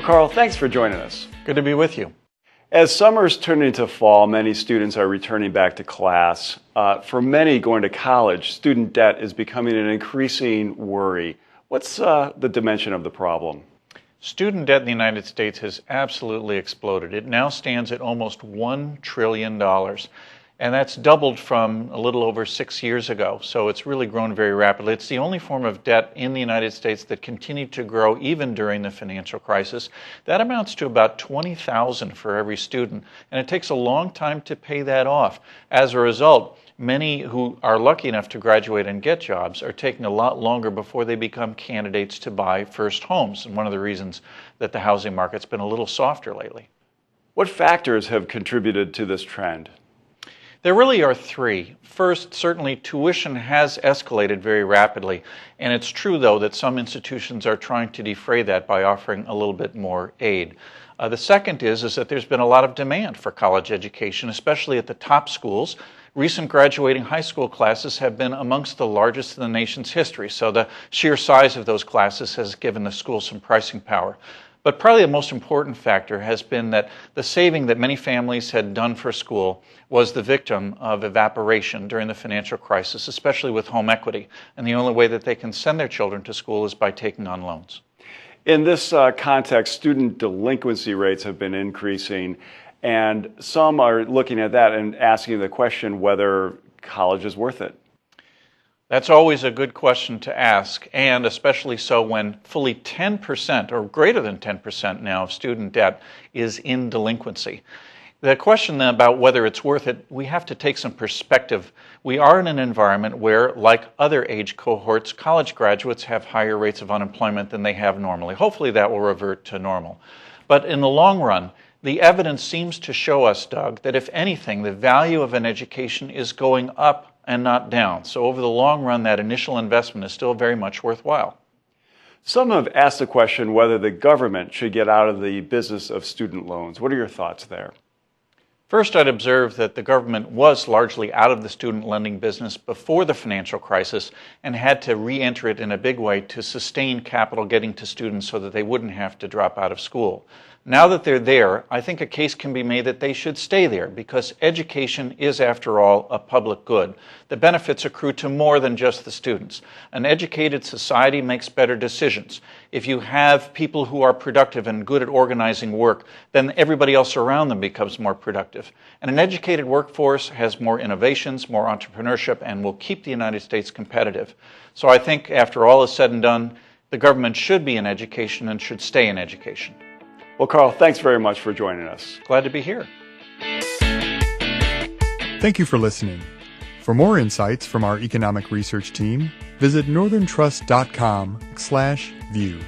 Well, Carl, thanks for joining us. Good to be with you. As summer's turning into fall, many students are returning back to class. For many going to college, student debt is becoming an increasing worry. What's the dimension of the problem? Student debt in the United States has absolutely exploded. It now stands at almost $1 trillion. And that's doubled from a little over 6 years ago. So it's really grown very rapidly. It's the only form of debt in the United States that continued to grow even during the financial crisis. That amounts to about $20,000 for every student. And it takes a long time to pay that off. As a result, many who are lucky enough to graduate and get jobs are taking a lot longer before they become candidates to buy first homes. And one of the reasons that the housing market's been a little softer lately. What factors have contributed to this trend? There really are three. First, certainly tuition has escalated very rapidly, and it's true, though, that some institutions are trying to defray that by offering a little bit more aid. The second is that there's been a lot of demand for college education, especially at the top schools. Recent graduating high school classes have been amongst the largest in the nation's history, so the sheer size of those classes has given the schools some pricing power. But probably the most important factor has been that the saving that many families had done for school was the victim of evaporation during the financial crisis, especially with home equity. And the only way that they can send their children to school is by taking on loans. In this context, student delinquency rates have been increasing, and some are looking at that and asking the question whether college is worth it. That's always a good question to ask, and especially so when fully 10% or greater than 10% now of student debt is in delinquency. The question then about whether it's worth it, we have to take some perspective. We are in an environment where, like other age cohorts, college graduates have higher rates of unemployment than they have normally. Hopefully that will revert to normal. But in the long run, the evidence seems to show us, Doug, that if anything, the value of an education is going up and not down. So over the long run, that initial investment is still very much worthwhile. Some have asked the question whether the government should get out of the business of student loans. What are your thoughts there? First, I'd observe that the government was largely out of the student lending business before the financial crisis and had to re-enter it in a big way to sustain capital getting to students so that they wouldn't have to drop out of school. Now that they're there, I think a case can be made that they should stay there because education is, after all, a public good. The benefits accrue to more than just the students. An educated society makes better decisions. If you have people who are productive and good at organizing work, then everybody else around them becomes more productive. And an educated workforce has more innovations, more entrepreneurship, and will keep the United States competitive. So I think, after all is said and done, the government should be in education and should stay in education. Well, Carl, thanks very much for joining us. Glad to be here. Thank you for listening. For more insights from our economic research team, visit northerntrust.com/view.